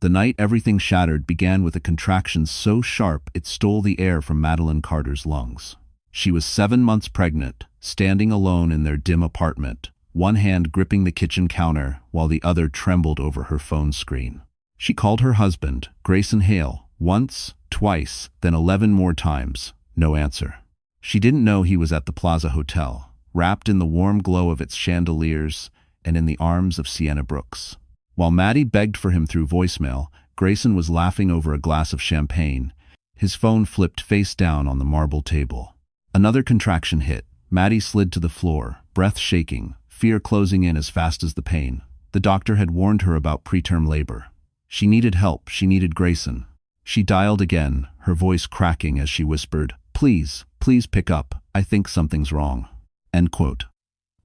The night everything shattered began with a contraction so sharp it stole the air from Madeline Carter's lungs. She was 7 months pregnant, standing alone in their dim apartment, one hand gripping the kitchen counter while the other trembled over her phone screen. She called her husband, Grayson Hale, once, twice, then 11 more times. No answer. She didn't know he was at the Plaza Hotel, wrapped in the warm glow of its chandeliers and in the arms of Sienna Brooks. While Maddie begged for him through voicemail, Grayson was laughing over a glass of champagne. His phone flipped face down on the marble table. Another contraction hit. Maddie slid to the floor, breath shaking, fear closing in as fast as the pain. The doctor had warned her about preterm labor. She needed help. She needed Grayson. She dialed again, her voice cracking as she whispered, "Please, please pick up. I think something's wrong." End quote.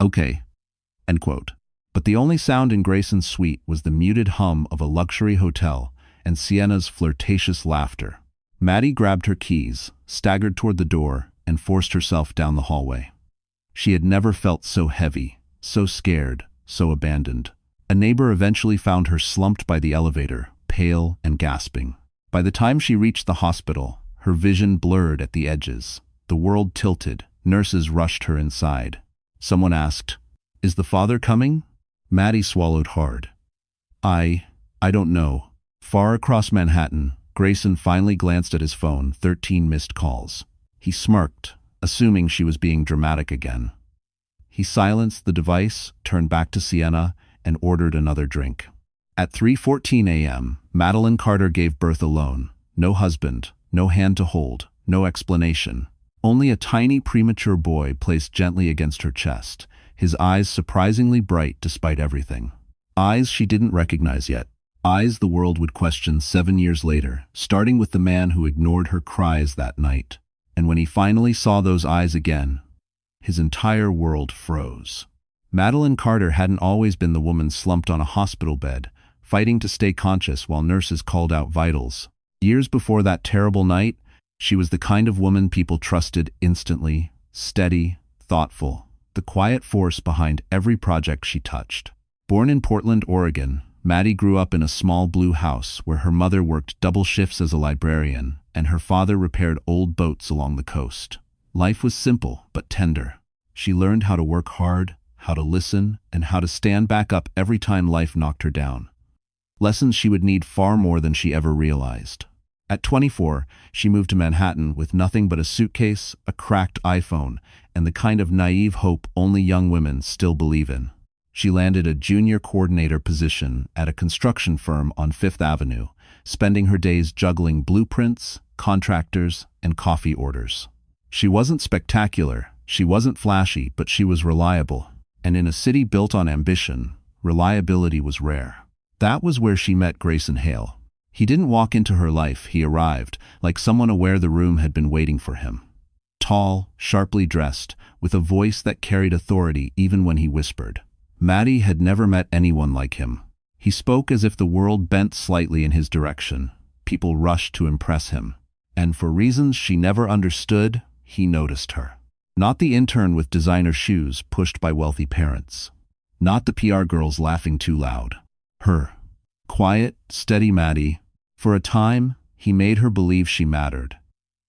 Okay. End quote. But the only sound in Grayson's suite was the muted hum of a luxury hotel and Sienna's flirtatious laughter. Maddie grabbed her keys, staggered toward the door, and forced herself down the hallway. She had never felt so heavy, so scared, so abandoned. A neighbor eventually found her slumped by the elevator, pale and gasping. By the time she reached the hospital, her vision blurred at the edges. The world tilted. Nurses rushed her inside. Someone asked, "Is the father coming?" Maddie swallowed hard. I don't know." Far across Manhattan, Grayson finally glanced at his phone, 13 missed calls. He smirked, assuming she was being dramatic again. He silenced the device, turned back to Sienna, and ordered another drink. At 3:14 a.m., Madeline Carter gave birth alone. No husband, no hand to hold, no explanation. Only a tiny premature boy placed gently against her chest, his eyes surprisingly bright despite everything. Eyes she didn't recognize yet. Eyes the world would question 7 years later, starting with the man who ignored her cries that night. And when he finally saw those eyes again, his entire world froze. Madeline Carter hadn't always been the woman slumped on a hospital bed, fighting to stay conscious while nurses called out vitals. Years before that terrible night, she was the kind of woman people trusted instantly, steady, thoughtful, the quiet force behind every project she touched. Born in Portland, Oregon, Maddie grew up in a small blue house where her mother worked double shifts as a librarian and her father repaired old boats along the coast. Life was simple but tender. She learned how to work hard, how to listen, and how to stand back up every time life knocked her down. Lessons she would need far more than she ever realized. At 24, she moved to Manhattan with nothing but a suitcase, a cracked iPhone, and the kind of naive hope only young women still believe in. She landed a junior coordinator position at a construction firm on Fifth Avenue, spending her days juggling blueprints, contractors, and coffee orders. She wasn't spectacular, she wasn't flashy, but she was reliable. And in a city built on ambition, reliability was rare. That was where she met Grayson Hale. He didn't walk into her life, he arrived, like someone aware the room had been waiting for him. Tall, sharply dressed, with a voice that carried authority even when he whispered. Maddie had never met anyone like him. He spoke as if the world bent slightly in his direction. People rushed to impress him. And for reasons she never understood, he noticed her. Not the intern with designer shoes pushed by wealthy parents. Not the PR girls laughing too loud. Her. Quiet, steady Maddie. For a time, he made her believe she mattered.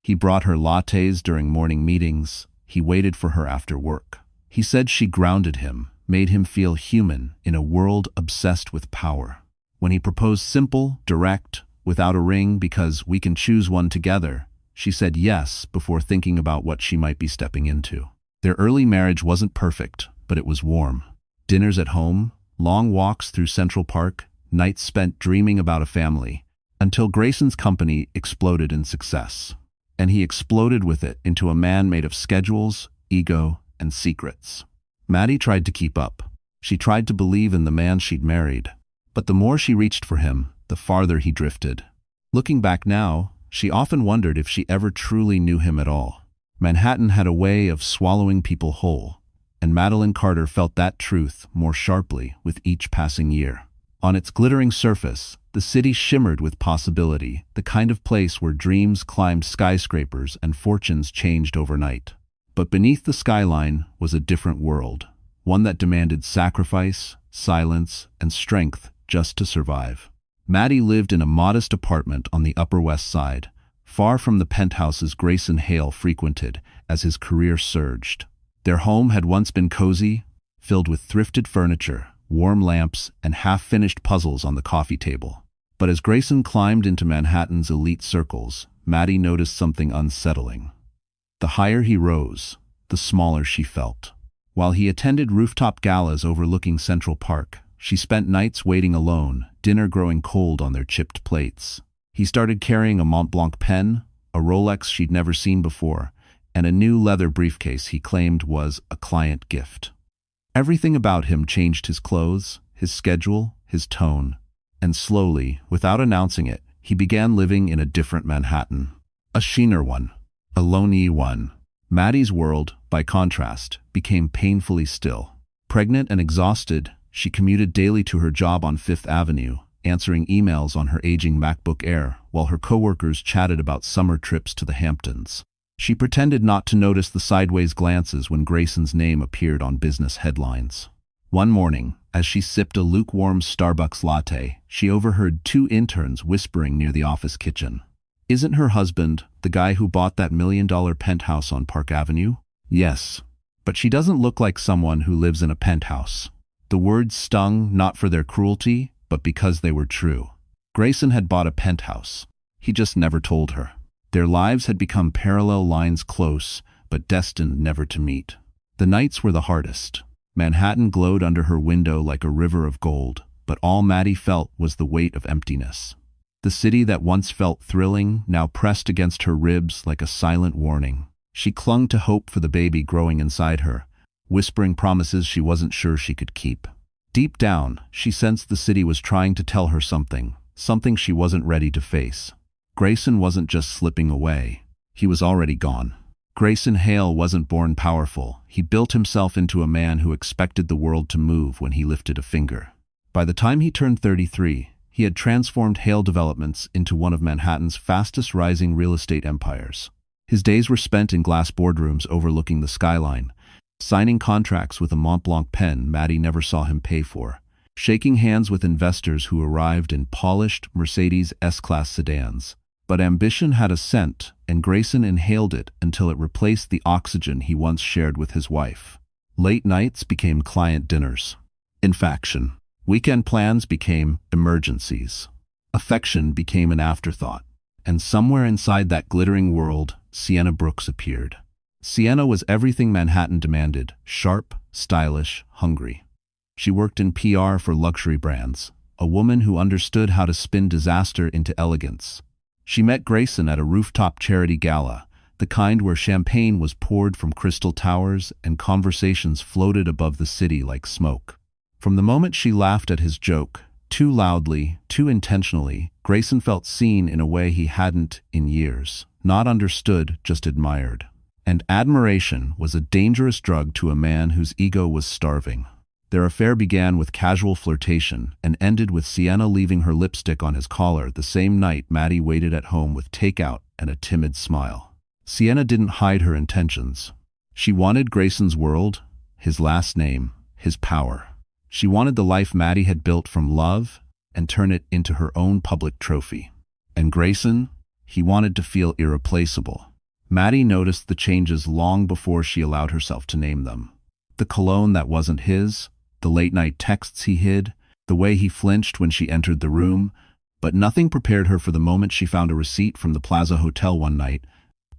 He brought her lattes during morning meetings. He waited for her after work. He said she grounded him, made him feel human in a world obsessed with power. When he proposed simple, direct, without a ring because we can choose one together, she said yes before thinking about what she might be stepping into. Their early marriage wasn't perfect, but it was warm. Dinners at home, long walks through Central Park, nights spent dreaming about a family, until Grayson's company exploded in success. And he exploded with it into a man made of schedules, ego, and secrets. Maddie tried to keep up. She tried to believe in the man she'd married. But the more she reached for him, the farther he drifted. Looking back now, she often wondered if she ever truly knew him at all. Manhattan had a way of swallowing people whole, and Madeline Carter felt that truth more sharply with each passing year. On its glittering surface, the city shimmered with possibility, the kind of place where dreams climbed skyscrapers and fortunes changed overnight. But beneath the skyline was a different world, one that demanded sacrifice, silence, and strength just to survive. Maddie lived in a modest apartment on the Upper West Side, far from the penthouses Grayson Hale frequented as his career surged. Their home had once been cozy, filled with thrifted furniture, warm lamps, and half-finished puzzles on the coffee table. But as Grayson climbed into Manhattan's elite circles, Maddie noticed something unsettling. The higher he rose, the smaller she felt. While he attended rooftop galas overlooking Central Park, she spent nights waiting alone, dinner growing cold on their chipped plates. He started carrying a Mont Blanc pen, a Rolex she'd never seen before, and a new leather briefcase he claimed was a client gift. Everything about him changed: his clothes, his schedule, his tone. And slowly, without announcing it, he began living in a different Manhattan. A sheener one. A lonely one. Maddie's world, by contrast, became painfully still. Pregnant and exhausted, she commuted daily to her job on Fifth Avenue, answering emails on her aging MacBook Air while her coworkers chatted about summer trips to the Hamptons. She pretended not to notice the sideways glances when Grayson's name appeared on business headlines. One morning, as she sipped a lukewarm Starbucks latte, she overheard two interns whispering near the office kitchen. "Isn't her husband the guy who bought that $1 million penthouse on Park Avenue?" "Yes. But she doesn't look like someone who lives in a penthouse." The words stung not for their cruelty, but because they were true. Grayson had bought a penthouse. He just never told her. Their lives had become parallel lines, close, but destined never to meet. The nights were the hardest. Manhattan glowed under her window like a river of gold, but all Maddie felt was the weight of emptiness. The city that once felt thrilling now pressed against her ribs like a silent warning. She clung to hope for the baby growing inside her, whispering promises she wasn't sure she could keep. Deep down, she sensed the city was trying to tell her something she wasn't ready to face. Grayson wasn't just slipping away. He was already gone. Grayson Hale wasn't born powerful. He built himself into a man who expected the world to move when he lifted a finger. By the time he turned 33, he had transformed Hale Developments into one of Manhattan's fastest-rising real estate empires. His days were spent in glass boardrooms overlooking the skyline, signing contracts with a Mont Blanc pen Maddie never saw him pay for, shaking hands with investors who arrived in polished Mercedes S-Class sedans. But ambition had a scent, and Grayson inhaled it until it replaced the oxygen he once shared with his wife. Late nights became client dinners. Infection. Weekend plans became emergencies. Affection became an afterthought. And somewhere inside that glittering world, Sienna Brooks appeared. Sienna was everything Manhattan demanded: sharp, stylish, hungry. She worked in PR for luxury brands, a woman who understood how to spin disaster into elegance. She met Grayson at a rooftop charity gala, the kind where champagne was poured from crystal towers and conversations floated above the city like smoke. From the moment she laughed at his joke, too loudly, too intentionally, Grayson felt seen in a way he hadn't in years. Not understood, just admired. And admiration was a dangerous drug to a man whose ego was starving. Their affair began with casual flirtation and ended with Sienna leaving her lipstick on his collar the same night Maddie waited at home with takeout and a timid smile. Sienna didn't hide her intentions. She wanted Grayson's world, his last name, his power. She wanted the life Maddie had built from love and turn it into her own public trophy. And Grayson, he wanted to feel irreplaceable. Maddie noticed the changes long before she allowed herself to name them. The cologne that wasn't his, the late-night texts he hid, the way he flinched when she entered the room, but nothing prepared her for the moment she found a receipt from the Plaza Hotel one night,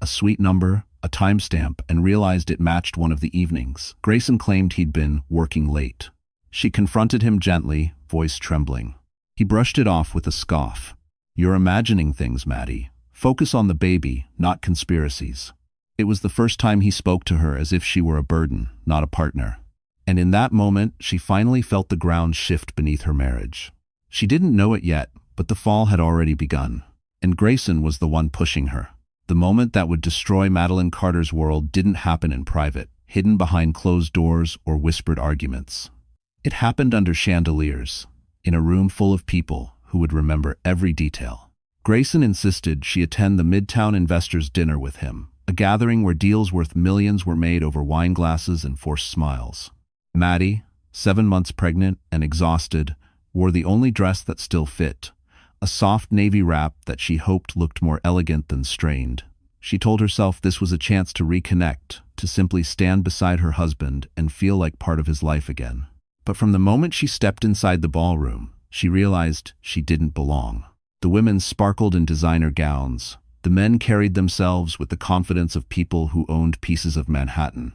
a suite number, a timestamp, and realized it matched one of the evenings. Grayson claimed he'd been working late. She confronted him gently, voice trembling. He brushed it off with a scoff. "You're imagining things, Maddie. Focus on the baby, not conspiracies." It was the first time he spoke to her as if she were a burden, not a partner. And in that moment, she finally felt the ground shift beneath her marriage. She didn't know it yet, but the fall had already begun. And Grayson was the one pushing her. The moment that would destroy Madeline Carter's world didn't happen in private, hidden behind closed doors or whispered arguments. It happened under chandeliers, in a room full of people who would remember every detail. Grayson insisted she attend the Midtown Investors' Dinner with him, a gathering where deals worth millions were made over wine glasses and forced smiles. Maddie, 7 months pregnant and exhausted, wore the only dress that still fit, a soft navy wrap that she hoped looked more elegant than strained. She told herself this was a chance to reconnect, to simply stand beside her husband and feel like part of his life again. But from the moment she stepped inside the ballroom, she realized she didn't belong. The women sparkled in designer gowns. The men carried themselves with the confidence of people who owned pieces of Manhattan.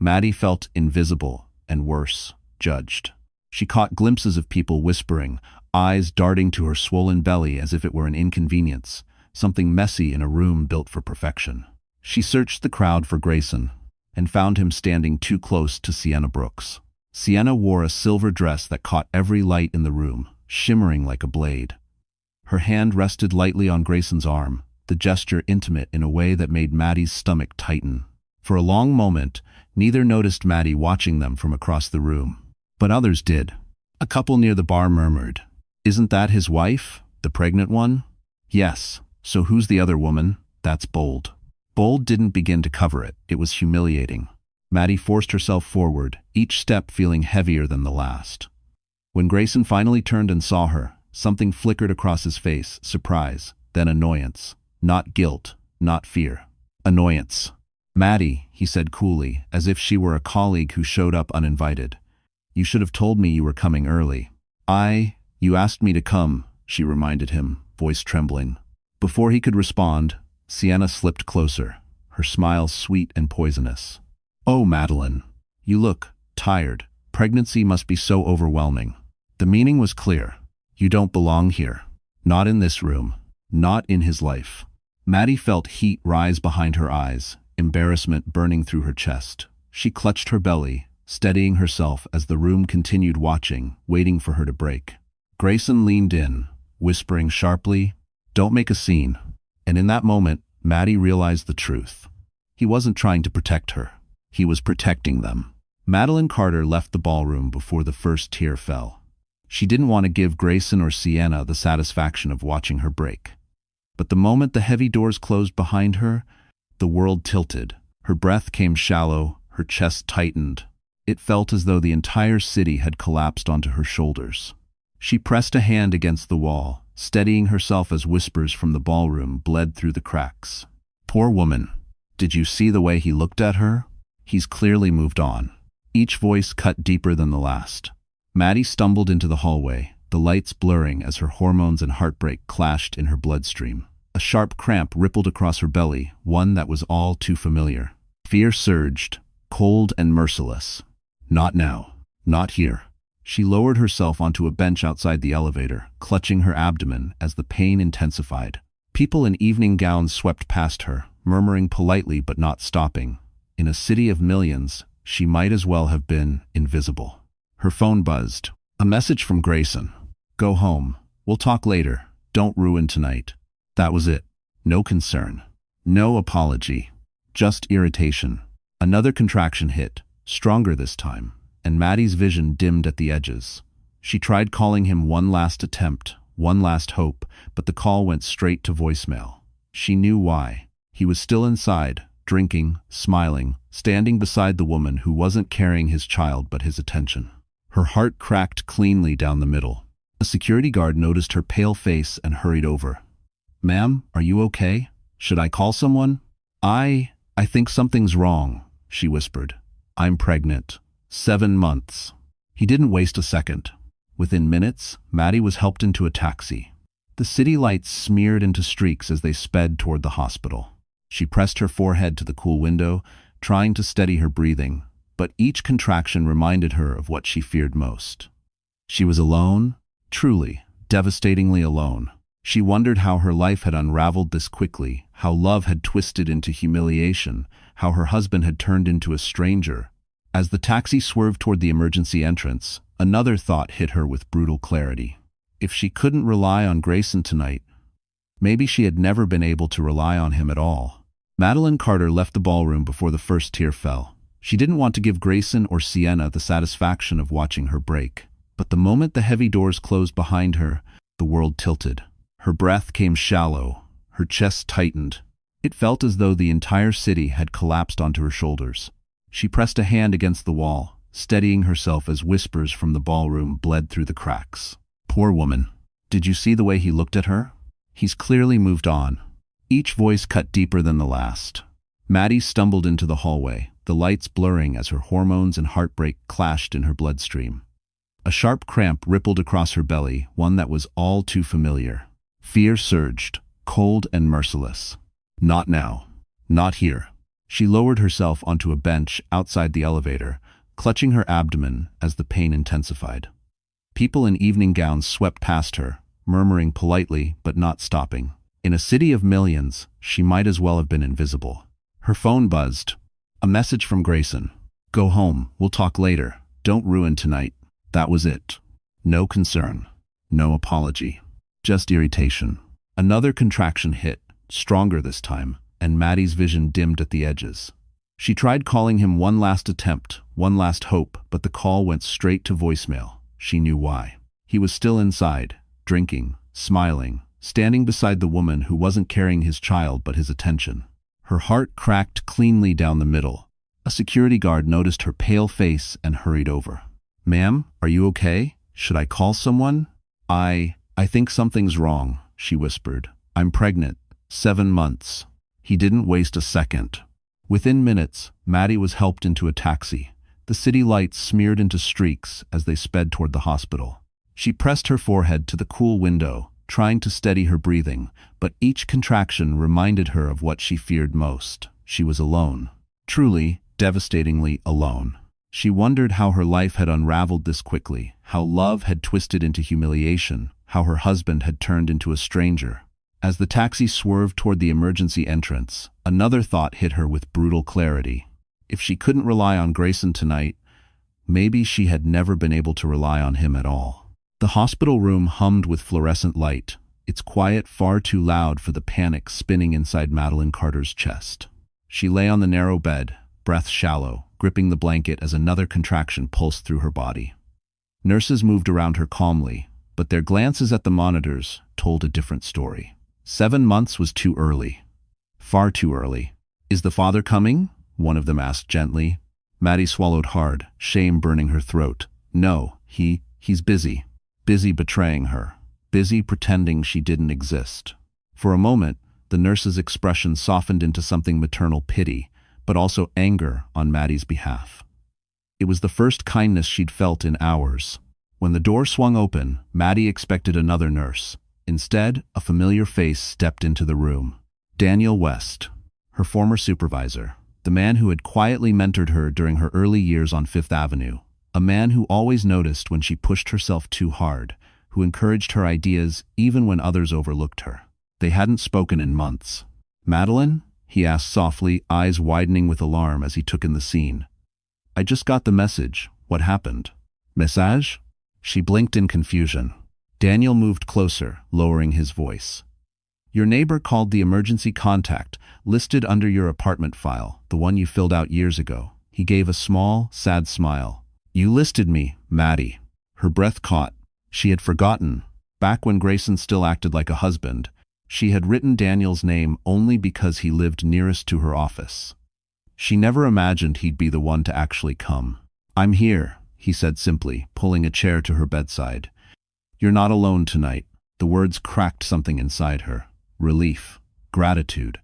Maddie felt invisible and worse, judged. She caught glimpses of people whispering, eyes darting to her swollen belly as if it were an inconvenience, something messy in a room built for perfection. She searched the crowd for Grayson and found him standing too close to Sienna Brooks. Sienna wore a silver dress that caught every light in the room, shimmering like a blade. Her hand rested lightly on Grayson's arm, the gesture intimate in a way that made Maddie's stomach tighten. For a long moment, neither noticed Maddie watching them from across the room. But others did. A couple near the bar murmured, "Isn't that his wife? The pregnant one?" "Yes. So who's the other woman?" "That's Bold." Bold didn't begin to cover it. It was humiliating. Maddie forced herself forward, each step feeling heavier than the last. When Grayson finally turned and saw her, something flickered across his face, surprise, then annoyance. Not guilt, not fear. Annoyance. "Maddie," he said coolly, as if she were a colleague who showed up uninvited. "You should have told me you were coming early." You asked me to come," she reminded him, voice trembling. Before he could respond, Sienna slipped closer, her smile sweet and poisonous. "Oh, Madeline, you look tired. Pregnancy must be so overwhelming." The meaning was clear. You don't belong here. Not in this room. Not in his life. Maddie felt heat rise behind her eyes, embarrassment burning through her chest. She clutched her belly, steadying herself as the room continued watching, waiting for her to break. Grayson leaned in, whispering sharply, "Don't make a scene." And in that moment, Maddie realized the truth. He wasn't trying to protect her. He was protecting them. Madeline Carter left the ballroom before the first tear fell. She didn't want to give Grayson or Sienna the satisfaction of watching her break. But the moment the heavy doors closed behind her, the world tilted. Her breath came shallow, her chest tightened. It felt as though the entire city had collapsed onto her shoulders. She pressed a hand against the wall, steadying herself as whispers from the ballroom bled through the cracks. "Poor woman. Did you see the way he looked at her? He's clearly moved on." Each voice cut deeper than the last. Maddie stumbled into the hallway, the lights blurring as her hormones and heartbreak clashed in her bloodstream. A sharp cramp rippled across her belly, one that was all too familiar. Fear surged, cold and merciless. Not now. Not here. She lowered herself onto a bench outside the elevator, clutching her abdomen as the pain intensified. People in evening gowns swept past her, murmuring politely but not stopping. In a city of millions, she might as well have been invisible. Her phone buzzed. A message from Grayson. "Go home. We'll talk later. Don't ruin tonight." That was it. No concern. No apology. Just irritation. Another contraction hit, stronger this time, and Maddie's vision dimmed at the edges. She tried calling him one last attempt, one last hope, but the call went straight to voicemail. She knew why. He was still inside, drinking, smiling, standing beside the woman who wasn't carrying his child but his attention. Her heart cracked cleanly down the middle. A security guard noticed her pale face and hurried over. "Ma'am, are you okay? Should I call someone?" I think something's wrong," she whispered. "I'm pregnant. 7 months." He didn't waste a second. Within minutes, Maddie was helped into a taxi. The city lights smeared into streaks as they sped toward the hospital. She pressed her forehead to the cool window, trying to steady her breathing, but each contraction reminded her of what she feared most. She was alone, truly, devastatingly alone. She wondered how her life had unraveled this quickly, how love had twisted into humiliation, how her husband had turned into a stranger. As the taxi swerved toward the emergency entrance, another thought hit her with brutal clarity. If she couldn't rely on Grayson tonight, maybe she had never been able to rely on him at all. Madeline Carter left the ballroom before the first tear fell. She didn't want to give Grayson or Sienna the satisfaction of watching her break. But the moment the heavy doors closed behind her, the world tilted. Her breath came shallow, her chest tightened. It felt as though the entire city had collapsed onto her shoulders. She pressed a hand against the wall, steadying herself as whispers from the ballroom bled through the cracks. "Poor woman. Did you see the way he looked at her? He's clearly moved on. Each voice cut deeper than the last. Maddie stumbled into the hallway, the lights blurring as her hormones and heartbreak clashed in her bloodstream. A sharp cramp rippled across her belly, one that was all too familiar. Fear surged, cold and merciless. Not now. Not here. She lowered herself onto a bench outside the elevator, clutching her abdomen as the pain intensified. People in evening gowns swept past her, murmuring politely but not stopping. In a city of millions, she might as well have been invisible. Her phone buzzed. A message from Grayson. "Go home, we'll talk later. Don't ruin tonight." That was it. No concern. No apology. Just irritation. Another contraction hit, stronger this time, and Maddie's vision dimmed at the edges. She tried calling him one last attempt, one last hope, but the call went straight to voicemail. She knew why. He was still inside, drinking, smiling, standing beside the woman who wasn't carrying his child but his attention. Her heart cracked cleanly down the middle. A security guard noticed her pale face and hurried over. "Ma'am, are you okay? Should I call someone?" I think something's wrong," she whispered. "I'm pregnant. 7 months." He didn't waste a second. Within minutes, Maddie was helped into a taxi. The city lights smeared into streaks as they sped toward the hospital. She pressed her forehead to the cool window, trying to steady her breathing, but each contraction reminded her of what she feared most. She was alone. Truly, devastatingly alone. She wondered how her life had unraveled this quickly, how love had twisted into humiliation, how her husband had turned into a stranger. As the taxi swerved toward the emergency entrance, another thought hit her with brutal clarity. If she couldn't rely on Grayson tonight, maybe she had never been able to rely on him at all. The hospital room hummed with fluorescent light, its quiet far too loud for the panic spinning inside Madeline Carter's chest. She lay on the narrow bed, breath shallow, gripping the blanket as another contraction pulsed through her body. Nurses moved around her calmly, but their glances at the monitors told a different story. 7 months was too early. Far too early. "Is the father coming?" one of them asked gently. Maddie swallowed hard, shame burning her throat. "No, he's busy. Busy betraying her. Busy pretending she didn't exist." For a moment, the nurse's expression softened into something maternal pity, but also anger on Maddie's behalf. It was the first kindness she'd felt in hours. When the door swung open, Maddie expected another nurse. Instead, a familiar face stepped into the room. Daniel West, her former supervisor, the man who had quietly mentored her during her early years on Fifth Avenue, a man who always noticed when she pushed herself too hard, who encouraged her ideas even when others overlooked her. They hadn't spoken in months. "Madeline?" he asked softly, eyes widening with alarm as he took in the scene. "I just got the message. What happened?" "Message?" She blinked in confusion. Daniel moved closer, lowering his voice. "Your neighbor called the emergency contact, listed under your apartment file, the one you filled out years ago." He gave a small, sad smile. "You listed me, Maddie." Her breath caught. She had forgotten. Back when Grayson still acted like a husband, she had written Daniel's name only because he lived nearest to her office. She never imagined he'd be the one to actually come. "I'm here," he said simply, pulling a chair to her bedside. "You're not alone tonight." The words cracked something inside her. Relief. Gratitude.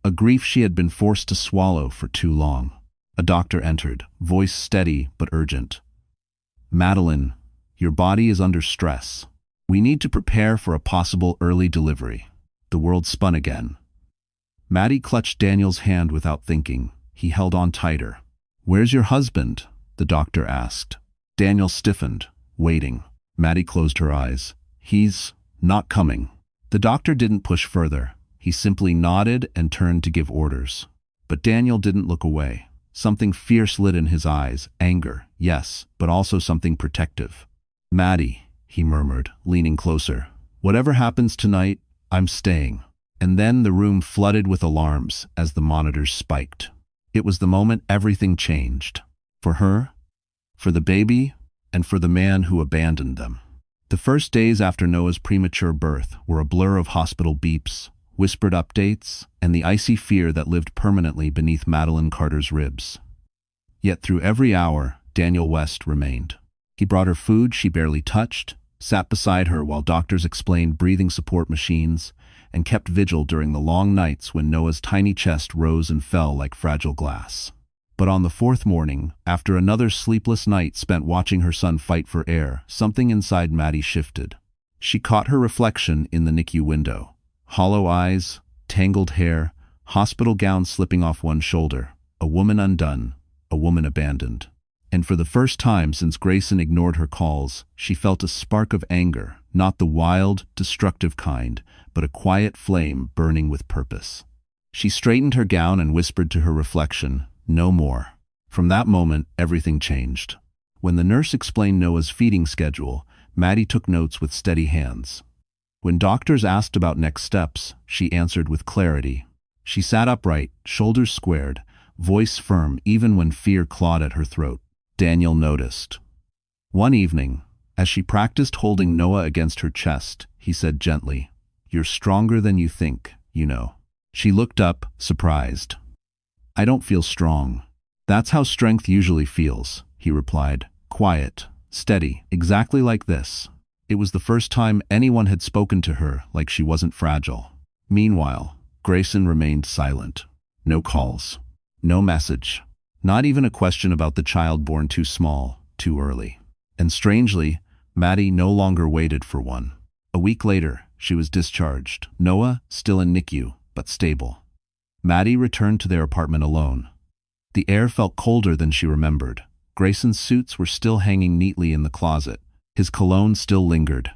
A grief she had been forced to swallow for too long. A doctor entered, voice steady but urgent. "Madeline, your body is under stress. We need to prepare for a possible early delivery." The world spun again. Maddie clutched Daniel's hand without thinking. He held on tighter. "Where's your husband?" the doctor asked. Daniel stiffened, waiting. Maddie closed her eyes. "He's not coming." The doctor didn't push further. He simply nodded and turned to give orders. But Daniel didn't look away. Something fierce lit in his eyes, anger, yes, but also something protective. "Maddie," he murmured, leaning closer. "Whatever happens tonight, I'm staying." And then the room flooded with alarms as the monitors spiked. It was the moment everything changed. For her, for the baby, and for the man who abandoned them. The first days after Noah's premature birth were a blur of hospital beeps, whispered updates, and the icy fear that lived permanently beneath Madeline Carter's ribs. Yet through every hour, Daniel West remained. He brought her food she barely touched, sat beside her while doctors explained breathing support machines, and kept vigil during the long nights when Noah's tiny chest rose and fell like fragile glass. But on the fourth morning, after another sleepless night spent watching her son fight for air, something inside Maddie shifted. She caught her reflection in the NICU window. Hollow eyes, tangled hair, hospital gown slipping off one shoulder, a woman undone, a woman abandoned. And for the first time since Grayson ignored her calls, she felt a spark of anger, not the wild, destructive kind, but a quiet flame burning with purpose. She straightened her gown and whispered to her reflection, "No more." From that moment, everything changed. When the nurse explained Noah's feeding schedule, Maddie took notes with steady hands. When doctors asked about next steps, she answered with clarity. She sat upright, shoulders squared, voice firm even when fear clawed at her throat. Daniel noticed. One evening, as she practiced holding Noah against her chest, he said gently, "You're stronger than you think, you know." She looked up, surprised. "I don't feel strong." "That's how strength usually feels," he replied. "Quiet, steady, exactly like this." It was the first time anyone had spoken to her like she wasn't fragile. Meanwhile, Grayson remained silent. No calls. No message. Not even a question about the child born too small, too early. And strangely, Maddie no longer waited for one. A week later, she was discharged. Noah, still in NICU, but stable. Maddie returned to their apartment alone. The air felt colder than she remembered. Grayson's suits were still hanging neatly in the closet. His cologne still lingered.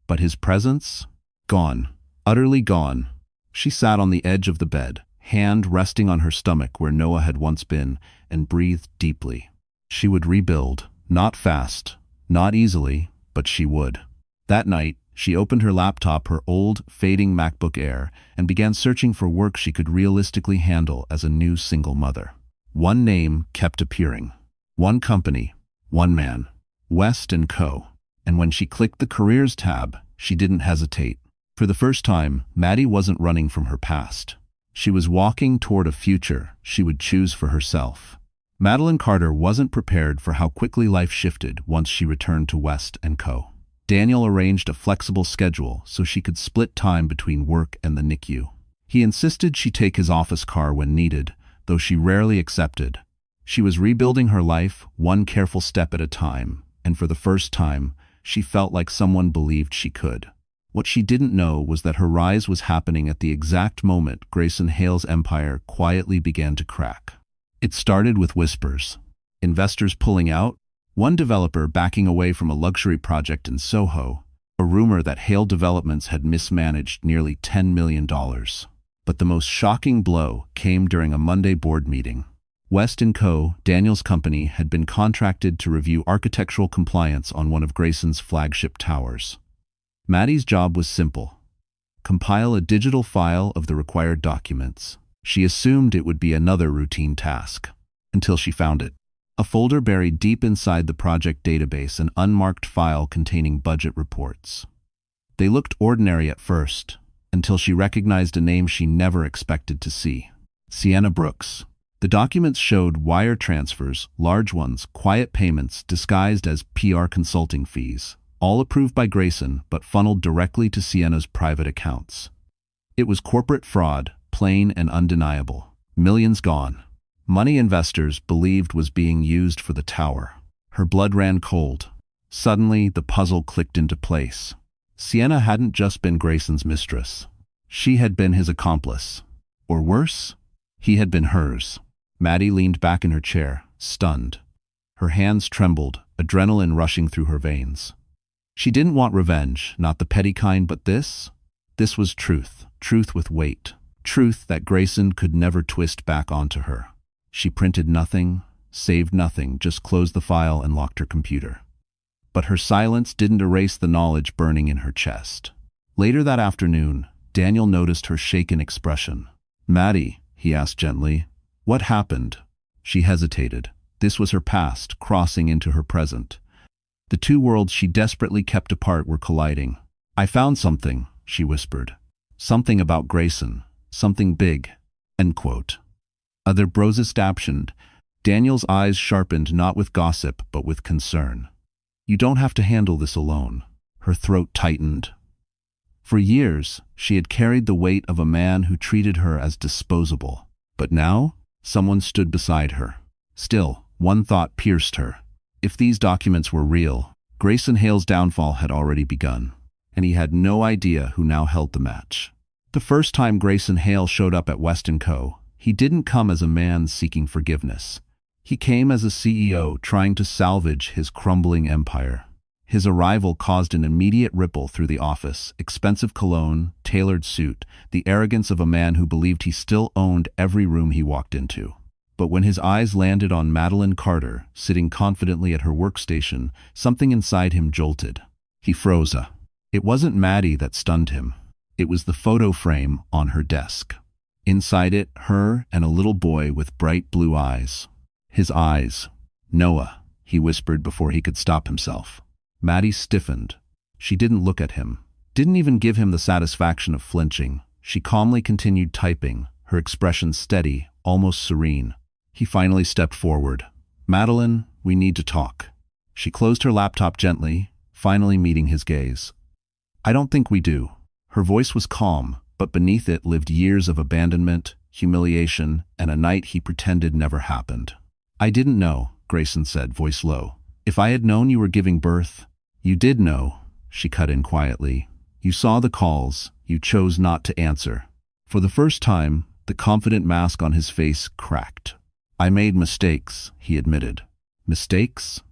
But his presence? Gone. Utterly gone. She sat on the edge of the bed, hand resting on her stomach where Noah had once been, and breathed deeply. She would rebuild. Not fast, not easily, but she would. That night, she opened her laptop, her old, fading MacBook Air, and began searching for work she could realistically handle as a new single mother. One name kept appearing. One company. One man. West & Co. And when she clicked the Careers tab, she didn't hesitate. For the first time, Maddie wasn't running from her past. She was walking toward a future she would choose for herself. Madeline Carter wasn't prepared for how quickly life shifted once she returned to West & Co. Daniel arranged a flexible schedule so she could split time between work and the NICU. He insisted she take his office car when needed, though she rarely accepted. She was rebuilding her life, one careful step at a time, and for the first time, she felt like someone believed she could. What she didn't know was that her rise was happening at the exact moment Grayson Hale's empire quietly began to crack. It started with whispers. Investors pulling out, one developer backing away from a luxury project in Soho, a rumor that Hale Developments had mismanaged nearly $10 million. But the most shocking blow came during a Monday board meeting. West & Co., Daniel's company, had been contracted to review architectural compliance on one of Grayson's flagship towers. Maddie's job was simple. Compile a digital file of the required documents. She assumed it would be another routine task, until she found it. A folder buried deep inside the project database, an unmarked file containing budget reports. They looked ordinary at first, until she recognized a name she never expected to see. Sienna Brooks. The documents showed wire transfers, large ones, quiet payments disguised as PR consulting fees, all approved by Grayson but funneled directly to Sienna's private accounts. It was corporate fraud, plain and undeniable. Millions gone. Money investors believed was being used for the tower. Her blood ran cold. Suddenly, the puzzle clicked into place. Sienna hadn't just been Grayson's mistress. She had been his accomplice. Or worse, he had been hers. Maddie leaned back in her chair, stunned. Her hands trembled, adrenaline rushing through her veins. She didn't want revenge, not the petty kind, but this? This was truth, truth with weight, truth that Grayson could never twist back onto her. She printed nothing, saved nothing, just closed the file and locked her computer. But her silence didn't erase the knowledge burning in her chest. Later that afternoon, Daniel noticed her shaken expression. "Maddie," he asked gently, "what happened?" She hesitated. This was her past, crossing into her present. The two worlds she desperately kept apart were colliding. "I found something," she whispered. "Something about Grayson. Something big." End quote. Other broses captioned. Daniel's eyes sharpened not with gossip but with concern. "You don't have to handle this alone." Her throat tightened. For years, she had carried the weight of a man who treated her as disposable. But now, someone stood beside her. Still, one thought pierced her. If these documents were real, Grayson Hale's downfall had already begun, and he had no idea who now held the match. The first time Grayson Hale showed up at West & Co., he didn't come as a man seeking forgiveness. He came as a CEO trying to salvage his crumbling empire. His arrival caused an immediate ripple through the office: expensive cologne, tailored suit, the arrogance of a man who believed he still owned every room he walked into. But when his eyes landed on Madeline Carter, sitting confidently at her workstation, something inside him jolted. He froze. It wasn't Maddie that stunned him. It was the photo frame on her desk. Inside it, her and a little boy with bright blue eyes. His eyes. "Noah," he whispered before he could stop himself. Maddie stiffened. She didn't look at him, didn't even give him the satisfaction of flinching. She calmly continued typing, her expression steady, almost serene. He finally stepped forward. "Madeline, we need to talk." She closed her laptop gently, finally meeting his gaze. "I don't think we do." Her voice was calm, but beneath it lived years of abandonment, humiliation, and a night he pretended never happened. "I didn't know," Grayson said, voice low. "If I had known you were giving birth—" "You did know," she cut in quietly. "You saw the calls, you chose not to answer." For the first time, the confident mask on his face cracked. "I made mistakes," he admitted. "Mistakes?"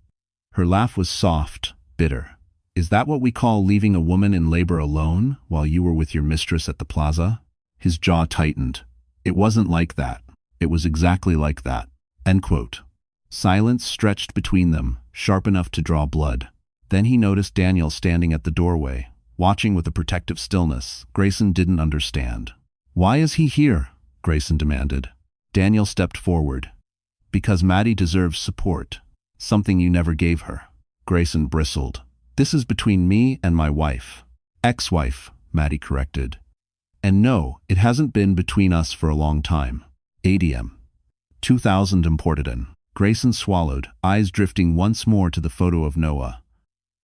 Her laugh was soft, bitter. "Is that what we call leaving a woman in labor alone while you were with your mistress at the plaza?" His jaw tightened. "It wasn't like that. It was exactly like that." End quote. Silence stretched between them, sharp enough to draw blood. Then he noticed Daniel standing at the doorway, watching with a protective stillness Grayson didn't understand. "Why is he here?" Grayson demanded. Daniel stepped forward. "Because Maddie deserves support. Something you never gave her." Grayson bristled. "This is between me and my wife." "Ex-wife," Maddie corrected. "And no, it hasn't been between us for a long time." ADM. 2000 imported in. Grayson swallowed, eyes drifting once more to the photo of Noah.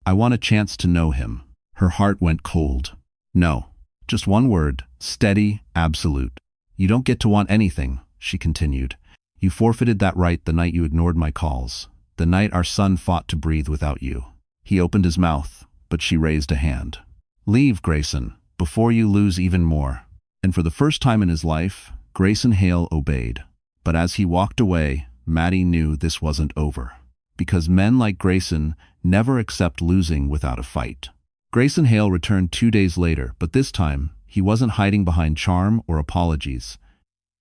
"I want a chance to know him." Her heart went cold. "No. Just one word. Steady, absolute." "You don't get to want anything," she continued. "You forfeited that right the night you ignored my calls. The night our son fought to breathe without you." He opened his mouth, but she raised a hand. "Leave, Grayson, before you lose even more." And for the first time in his life, Grayson Hale obeyed. But as he walked away, Maddie knew this wasn't over. Because men like Grayson never accept losing without a fight. Grayson Hale returned 2 days later, but this time, he wasn't hiding behind charm or apologies.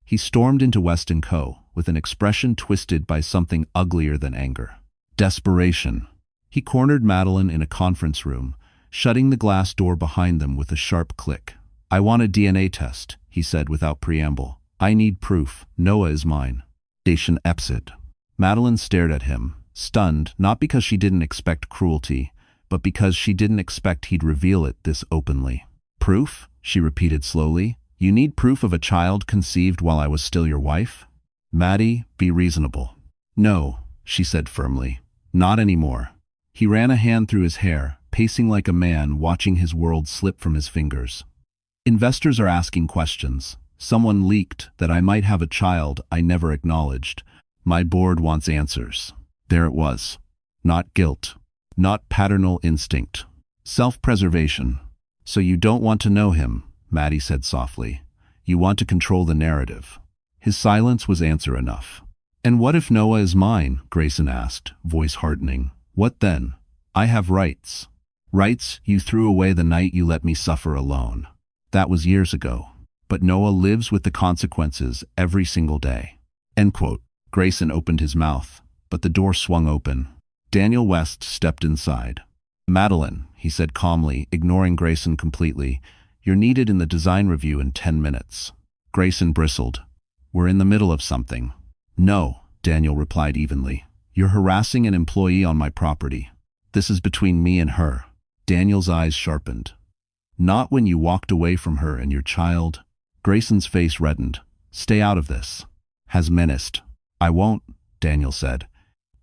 He stormed into West & Co. with an expression twisted by something uglier than anger. Desperation. He cornered Madeline in a conference room, shutting the glass door behind them with a sharp click. "I want a DNA test," he said without preamble. "I need proof. Noah is mine." Station exit. Madeline stared at him, stunned, not because she didn't expect cruelty, but because she didn't expect he'd reveal it this openly. "Proof?" she repeated slowly. "You need proof of a child conceived while I was still your wife?" "Maddie, be reasonable." "No," she said firmly. "Not anymore." He ran a hand through his hair, pacing like a man watching his world slip from his fingers. "Investors are asking questions. Someone leaked that I might have a child I never acknowledged. My board wants answers." There it was. Not guilt. Not paternal instinct. Self-preservation. "So you don't want to know him," Maddie said softly. "You want to control the narrative." His silence was answer enough. "And what if Noah is mine?" Grayson asked, voice hardening. "What then? I have rights." "Rights you threw away the night you let me suffer alone." "That was years ago. But Noah lives with the consequences every single day." End quote. Grayson opened his mouth, but the door swung open. Daniel West stepped inside. "Madeline," he said calmly, ignoring Grayson completely, "you're needed in the design review in 10 minutes. Grayson bristled. "We're in the middle of something." "No," Daniel replied evenly. "You're harassing an employee on my property. This is between me and her." Daniel's eyes sharpened. "Not when you walked away from her and your child." Grayson's face reddened. "Stay out of this." Has menaced. "I won't," Daniel said.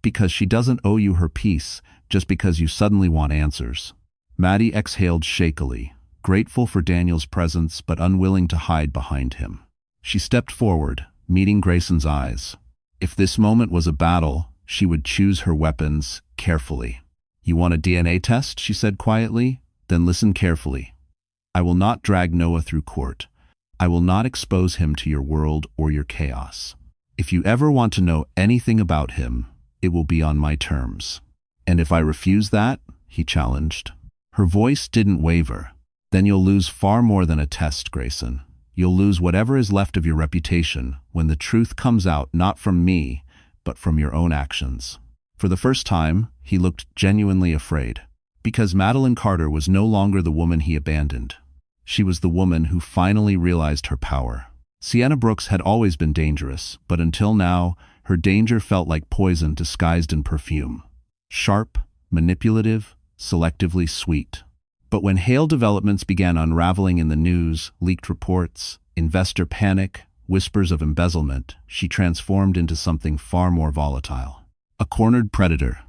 "Because she doesn't owe you her peace just because you suddenly want answers." Maddie exhaled shakily, grateful for Daniel's presence but unwilling to hide behind him. She stepped forward, meeting Grayson's eyes. If this moment was a battle, she would choose her weapons carefully. "You want a DNA test?" she said quietly. "Then listen carefully. I will not drag Noah through court. I will not expose him to your world or your chaos. If you ever want to know anything about him, it will be on my terms." "And if I refuse that?" he challenged. Her voice didn't waver. "Then you'll lose far more than a test, Grayson. You'll lose whatever is left of your reputation when the truth comes out not from me, but from your own actions." For the first time, he looked genuinely afraid. Because Madeline Carter was no longer the woman he abandoned. She was the woman who finally realized her power. Sienna Brooks had always been dangerous, but until now, her danger felt like poison disguised in perfume. Sharp, manipulative, selectively sweet. But when Hale developments began unraveling in the news, leaked reports, investor panic, whispers of embezzlement, she transformed into something far more volatile. A cornered predator.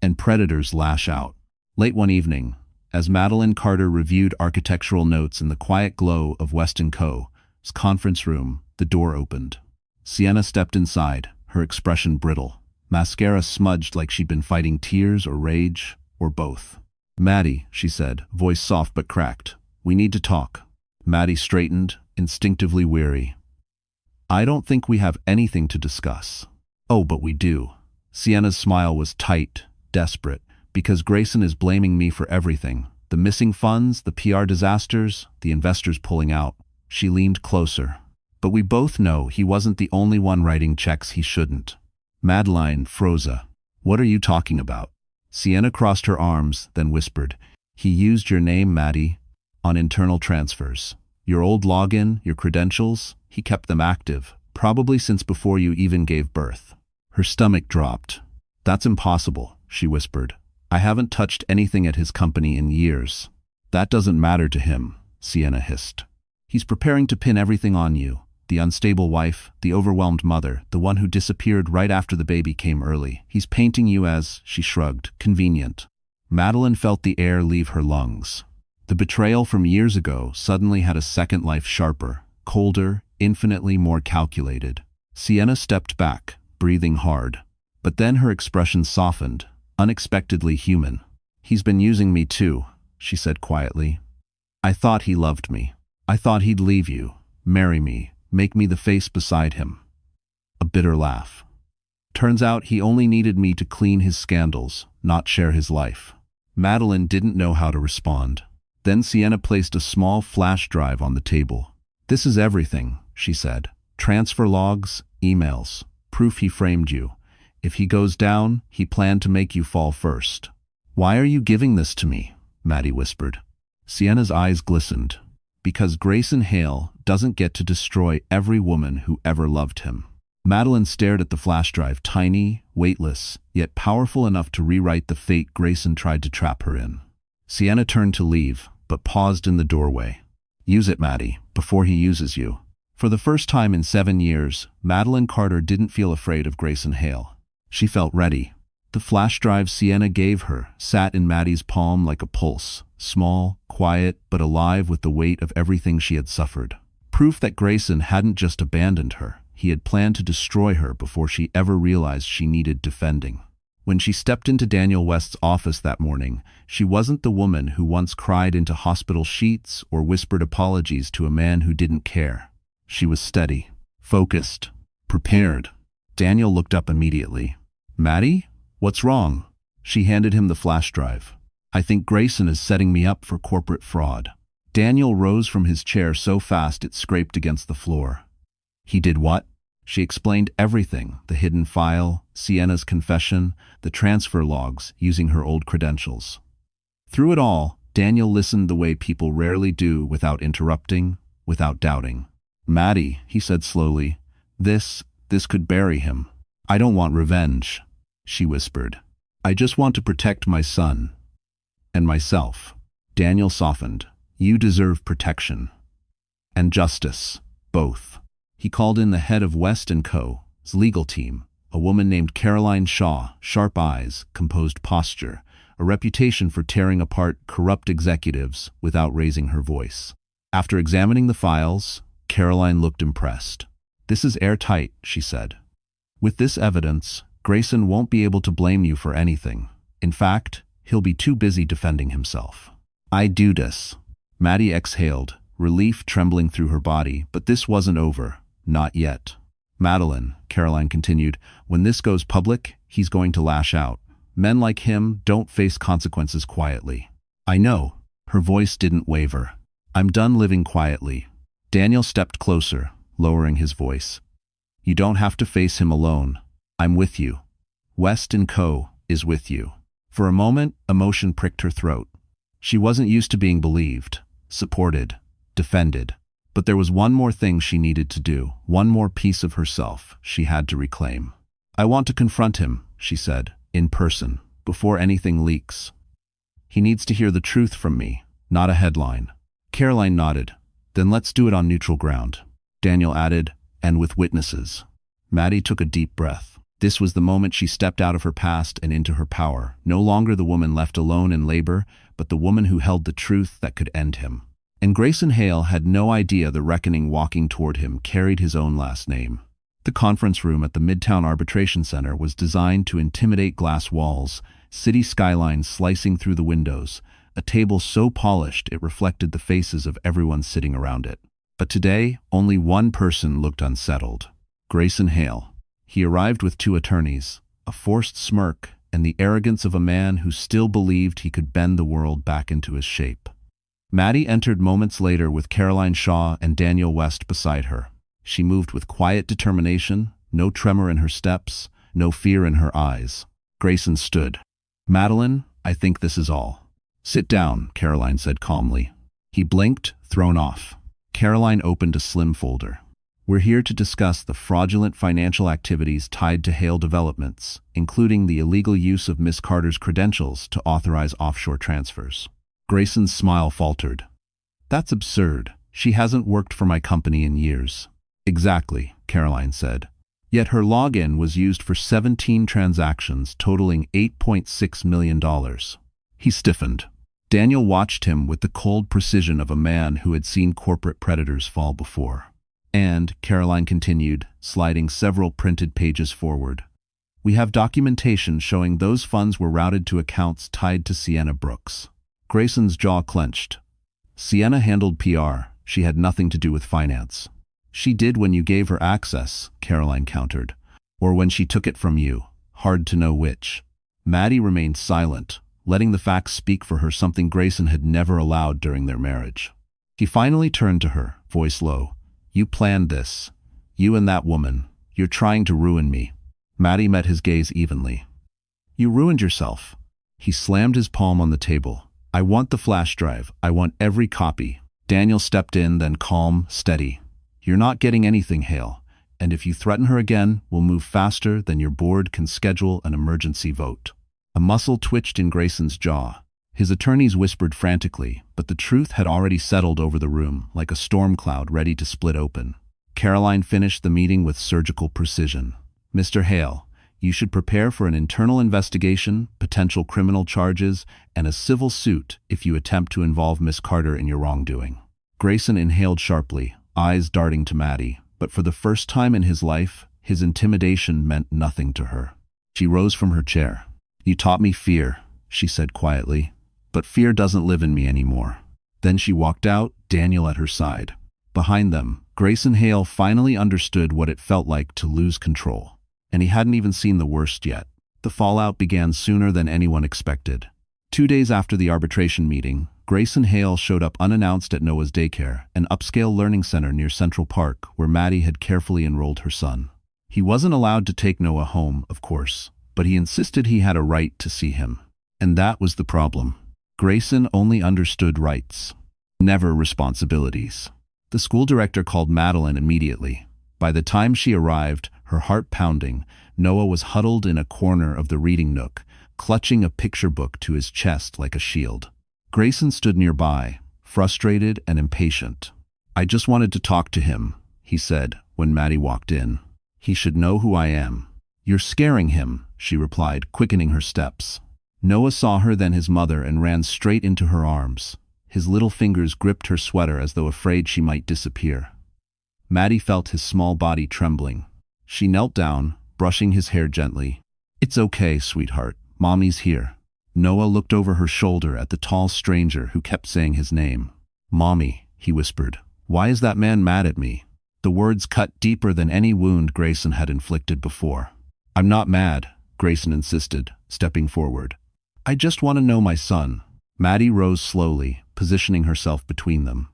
And predators lash out. Late one evening, as Madeline Carter reviewed architectural notes in the quiet glow of West & Co.'s conference room, the door opened. Sienna stepped inside, her expression brittle. Mascara smudged like she'd been fighting tears or rage, or both. "Maddie," she said, voice soft but cracked. "We need to talk." Maddie straightened, instinctively weary. "I don't think we have anything to discuss." "Oh, but we do." Sienna's smile was tight, desperate. "Because Grayson is blaming me for everything. The missing funds, the PR disasters, the investors pulling out." She leaned closer. "But we both know he wasn't the only one writing checks he shouldn't." Madeline froze. "What are you talking about?" Sienna crossed her arms, then whispered, "He used your name, Maddie, on internal transfers. Your old login, your credentials, he kept them active, probably since before you even gave birth." Her stomach dropped. "That's impossible," she whispered. "I haven't touched anything at his company in years." "That doesn't matter to him," Sienna hissed. "He's preparing to pin everything on you. The unstable wife, the overwhelmed mother, the one who disappeared right after the baby came early. He's painting you as," she shrugged, "convenient." Madeline felt the air leave her lungs. The betrayal from years ago suddenly had a second life, sharper, colder, infinitely more calculated. Sienna stepped back, breathing hard. But then her expression softened, unexpectedly human. "He's been using me too," she said quietly. "I thought he loved me. I thought he'd leave you, marry me, make me the face beside him." A bitter laugh. "Turns out he only needed me to clean his scandals, not share his life." Madeline didn't know how to respond. Then Sienna placed a small flash drive on the table. "This is everything," she said. "Transfer logs, emails, proof he framed you. If he goes down, he planned to make you fall first." "Why are you giving this to me?" Maddie whispered. Sienna's eyes glistened. "Because Grayson Hale doesn't get to destroy every woman who ever loved him." Madeline stared at the flash drive, tiny, weightless, yet powerful enough to rewrite the fate Grayson tried to trap her in. Sienna turned to leave, but paused in the doorway. "Use it, Maddie, before he uses you." For the first time in 7 years, Madeline Carter didn't feel afraid of Grayson Hale. She felt ready. The flash drive Sienna gave her sat in Maddie's palm like a pulse, small, quiet, but alive with the weight of everything she had suffered. Proof that Grayson hadn't just abandoned her, he had planned to destroy her before she ever realized she needed defending. When she stepped into Daniel West's office that morning, she wasn't the woman who once cried into hospital sheets or whispered apologies to a man who didn't care. She was steady, focused, prepared. Daniel looked up immediately. "Maddie? What's wrong?" She handed him the flash drive. "I think Grayson is setting me up for corporate fraud." Daniel rose from his chair so fast it scraped against the floor. "He did what?" She explained everything, the hidden file, Sienna's confession, the transfer logs, using her old credentials. Through it all, Daniel listened the way people rarely do, without interrupting, without doubting. "Maddie," he said slowly, this could bury him." "I don't want revenge," she whispered. "I just want to protect my son. And myself." Daniel softened. "You deserve protection. And justice. Both." He called in the head of West & Co.'s legal team, a woman named Caroline Shaw, sharp eyes, composed posture, a reputation for tearing apart corrupt executives without raising her voice. After examining the files, Caroline looked impressed. "This is airtight," she said. "With this evidence, Grayson won't be able to blame you for anything. In fact, he'll be too busy defending himself." "I do this." Maddie exhaled, relief trembling through her body, but this wasn't over. Not yet. "Madeline," Caroline continued, "when this goes public, he's going to lash out. Men like him don't face consequences quietly." "I know." Her voice didn't waver. "I'm done living quietly." Daniel stepped closer, lowering his voice. "You don't have to face him alone. I'm with you. West & Co. is with you." For a moment, emotion pricked her throat. She wasn't used to being believed, supported, defended. But there was one more thing she needed to do, one more piece of herself she had to reclaim. "I want to confront him," she said, "in person, before anything leaks. He needs to hear the truth from me, not a headline." Caroline nodded. "Then let's do it on neutral ground," Daniel added, "and with witnesses." Maddie took a deep breath. This was the moment she stepped out of her past and into her power, no longer the woman left alone in labor, but the woman who held the truth that could end him. And Grayson Hale had no idea the reckoning walking toward him carried his own last name. The conference room at the Midtown Arbitration Center was designed to intimidate glass walls, city skylines slicing through the windows, a table so polished it reflected the faces of everyone sitting around it. But today, only one person looked unsettled. Grayson Hale. He arrived with 2 attorneys, a forced smirk, and the arrogance of a man who still believed he could bend the world back into his shape. Maddie entered moments later with Caroline Shaw and Daniel West beside her. She moved with quiet determination, no tremor in her steps, no fear in her eyes. Grayson stood. "Madeline, I think this is all." "Sit down," Caroline said calmly. He blinked, thrown off. Caroline opened a slim folder. "We're here to discuss the fraudulent financial activities tied to Hale Developments, including the illegal use of Miss Carter's credentials to authorize offshore transfers." Grayson's smile faltered. "That's absurd. She hasn't worked for my company in years." "Exactly," Caroline said. "Yet her login was used for 17 transactions totaling $8.6 million. He stiffened. Daniel watched him with the cold precision of a man who had seen corporate predators fall before. "And," Caroline continued, sliding several printed pages forward, "we have documentation showing those funds were routed to accounts tied to Sienna Brooks." Grayson's jaw clenched. "Sienna handled PR. She had nothing to do with finance." "She did when you gave her access," Caroline countered. "Or when she took it from you. Hard to know which." Maddie remained silent, letting the facts speak for her, something Grayson had never allowed during their marriage. He finally turned to her, voice low. "You planned this. You and that woman. You're trying to ruin me." Maddie met his gaze evenly. "You ruined yourself." He slammed his palm on the table. "I want the flash drive. I want every copy." Daniel stepped in, then calm, steady. "You're not getting anything, Hale. And if you threaten her again, we'll move faster than your board can schedule an emergency vote." A muscle twitched in Grayson's jaw. His attorneys whispered frantically, but the truth had already settled over the room, like a storm cloud ready to split open. Caroline finished the meeting with surgical precision. "Mr. Hale, you should prepare for an internal investigation, potential criminal charges, and a civil suit if you attempt to involve Miss Carter in your wrongdoing." Grayson inhaled sharply, eyes darting to Maddie, but for the first time in his life, his intimidation meant nothing to her. She rose from her chair. "You taught me fear," she said quietly. "But fear doesn't live in me anymore." Then she walked out, Daniel at her side. Behind them, Grayson Hale finally understood what it felt like to lose control. And he hadn't even seen the worst yet. The fallout began sooner than anyone expected. 2 days after the arbitration meeting, Grayson Hale showed up unannounced at Noah's daycare, an upscale learning center near Central Park where Maddie had carefully enrolled her son. He wasn't allowed to take Noah home, of course, but he insisted he had a right to see him. And that was the problem. Grayson only understood rights, never responsibilities. The school director called Madeline immediately. By the time she arrived, her heart pounding, Noah was huddled in a corner of the reading nook, clutching a picture book to his chest like a shield. Grayson stood nearby, frustrated and impatient. "I just wanted to talk to him," he said when Maddie walked in. "He should know who I am." "You're scaring him," she replied, quickening her steps. Noah saw her, then his mother, and ran straight into her arms. His little fingers gripped her sweater as though afraid she might disappear. Maddie felt his small body trembling. She knelt down, brushing his hair gently. "It's okay, sweetheart. Mommy's here." Noah looked over her shoulder at the tall stranger who kept saying his name. "Mommy," he whispered. "Why is that man mad at me?" The words cut deeper than any wound Grayson had inflicted before. "I'm not mad," Grayson insisted, stepping forward. "I just want to know my son." Maddie rose slowly, positioning herself between them.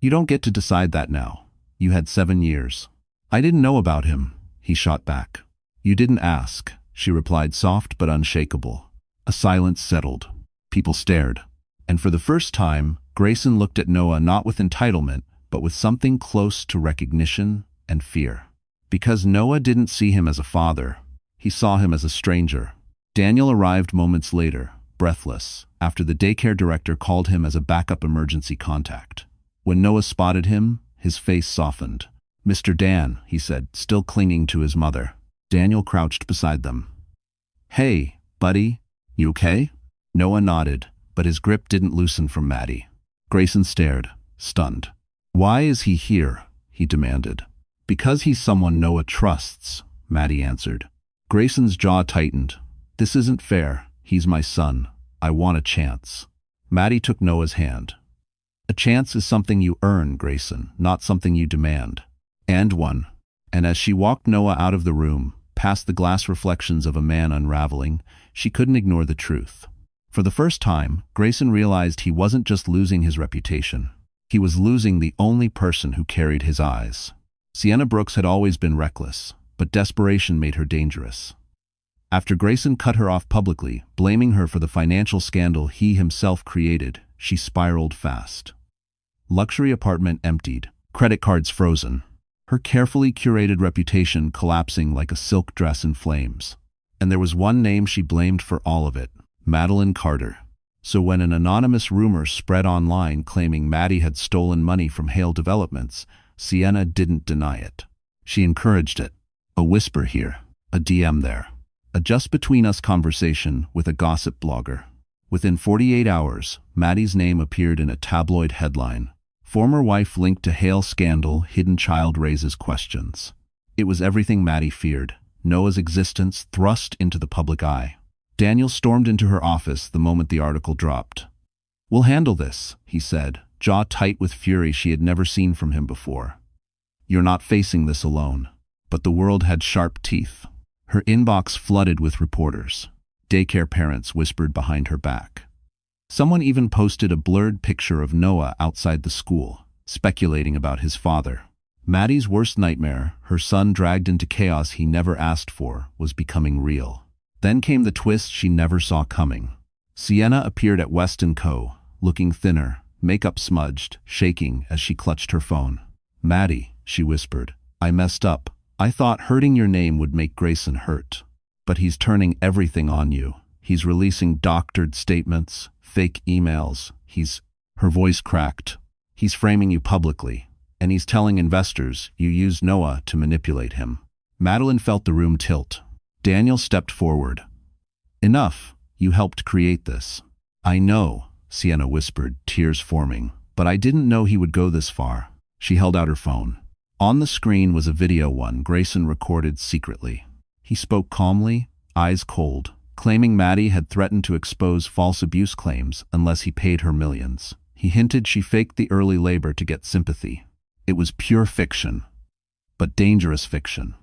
"You don't get to decide that now. You had 7 years." "I didn't know about him," he shot back. "You didn't ask," she replied, soft but unshakable. A silence settled. People stared. And for the first time, Grayson looked at Noah not with entitlement, but with something close to recognition and fear. Because Noah didn't see him as a father, he saw him as a stranger. Daniel arrived moments later, breathless, after the daycare director called him as a backup emergency contact. When Noah spotted him, his face softened. "Mr. Dan," he said, still clinging to his mother. Daniel crouched beside them. "Hey, buddy, you okay?" Noah nodded, but his grip didn't loosen from Maddie. Grayson stared, stunned. "Why is he here?" he demanded. "Because he's someone Noah trusts," Maddie answered. Grayson's jaw tightened. "This isn't fair. He's my son. I want a chance." Maddie took Noah's hand. "A chance is something you earn, Grayson, not something you demand." "And one." And as she walked Noah out of the room, past the glass reflections of a man unraveling, she couldn't ignore the truth. For the first time, Grayson realized he wasn't just losing his reputation. He was losing the only person who carried his eyes. Sienna Brooks had always been reckless, but desperation made her dangerous. After Grayson cut her off publicly, blaming her for the financial scandal he himself created, she spiraled fast. Luxury apartment emptied, credit cards frozen, her carefully curated reputation collapsing like a silk dress in flames. And there was one name she blamed for all of it: Madeline Carter. So when an anonymous rumor spread online claiming Maddie had stolen money from Hale Developments, Sienna didn't deny it. She encouraged it. A whisper here, a DM there. A just-between-us conversation with a gossip blogger. Within 48 hours, Maddie's name appeared in a tabloid headline. "Former wife linked to Hale scandal, hidden child raises questions." It was everything Maddie feared, Noah's existence thrust into the public eye. Daniel stormed into her office the moment the article dropped. "We'll handle this," he said, jaw tight with fury she had never seen from him before. "You're not facing this alone." But the world had sharp teeth. Her inbox flooded with reporters. Daycare parents whispered behind her back. Someone even posted a blurred picture of Noah outside the school, speculating about his father. Maddie's worst nightmare, her son dragged into chaos he never asked for, was becoming real. Then came the twist she never saw coming. Sienna appeared at West & Co., looking thinner, makeup smudged, shaking as she clutched her phone. "Maddie," she whispered, "I messed up. I thought hurting your name would make Grayson hurt. But he's turning everything on you. He's releasing doctored statements, fake emails. Her voice cracked. "He's framing you publicly. And he's telling investors you used Noah to manipulate him." Madeline felt the room tilt. Daniel stepped forward. "Enough. You helped create this." "I know," Sienna whispered, tears forming. "But I didn't know he would go this far." She held out her phone. On the screen was a video one Grayson recorded secretly. He spoke calmly, eyes cold, claiming Maddie had threatened to expose false abuse claims unless he paid her millions. He hinted she faked the early labor to get sympathy. It was pure fiction, but dangerous fiction.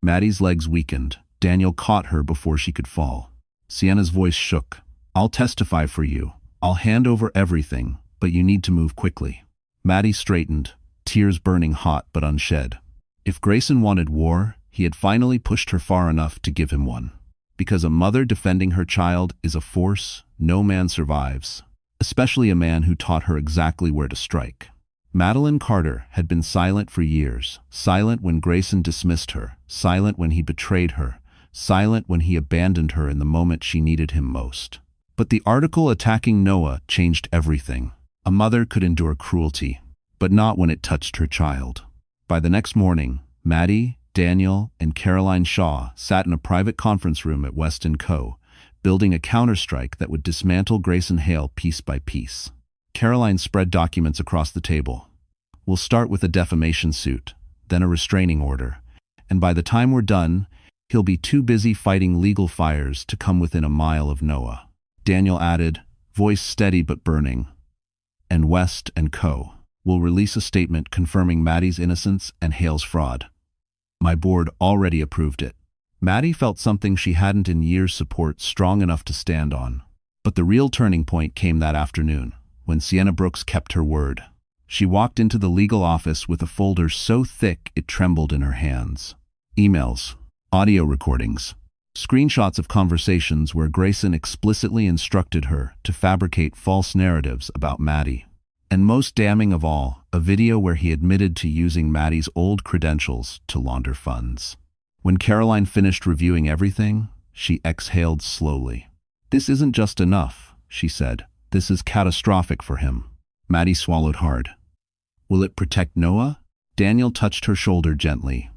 Maddie's legs weakened. Daniel caught her before she could fall. Sienna's voice shook. "I'll testify for you. I'll hand over everything, but you need to move quickly." Maddie straightened, tears burning hot but unshed. If Grayson wanted war, he had finally pushed her far enough to give him one. Because a mother defending her child is a force no man survives, especially a man who taught her exactly where to strike. Madeline Carter had been silent for years, silent when Grayson dismissed her, silent when he betrayed her, silent when he abandoned her in the moment she needed him most. But the article attacking Noah changed everything. A mother could endure cruelty, but not when it touched her child. By the next morning, Maddie, Daniel, and Caroline Shaw sat in a private conference room at West & Co., building a counterstrike that would dismantle Grayson Hale piece by piece. Caroline spread documents across the table. We'll start with a defamation suit, then a restraining order, and by the time we're done, he'll be too busy fighting legal fires to come within a mile of Noah. Daniel added, voice steady but burning. And West and Co. will release a statement confirming Maddie's innocence and Hale's fraud. My board already approved it. Maddie felt something she hadn't in years support strong enough to stand on. But the real turning point came that afternoon, when Sienna Brooks kept her word. She walked into the legal office with a folder so thick it trembled in her hands. Emails, audio recordings, screenshots of conversations where Grayson explicitly instructed her to fabricate false narratives about Maddie. And most damning of all, a video where he admitted to using Maddie's old credentials to launder funds. When Caroline finished reviewing everything, she exhaled slowly. This isn't just enough, she said. This is catastrophic for him. Maddie swallowed hard. Will it protect Noah? Daniel touched her shoulder gently.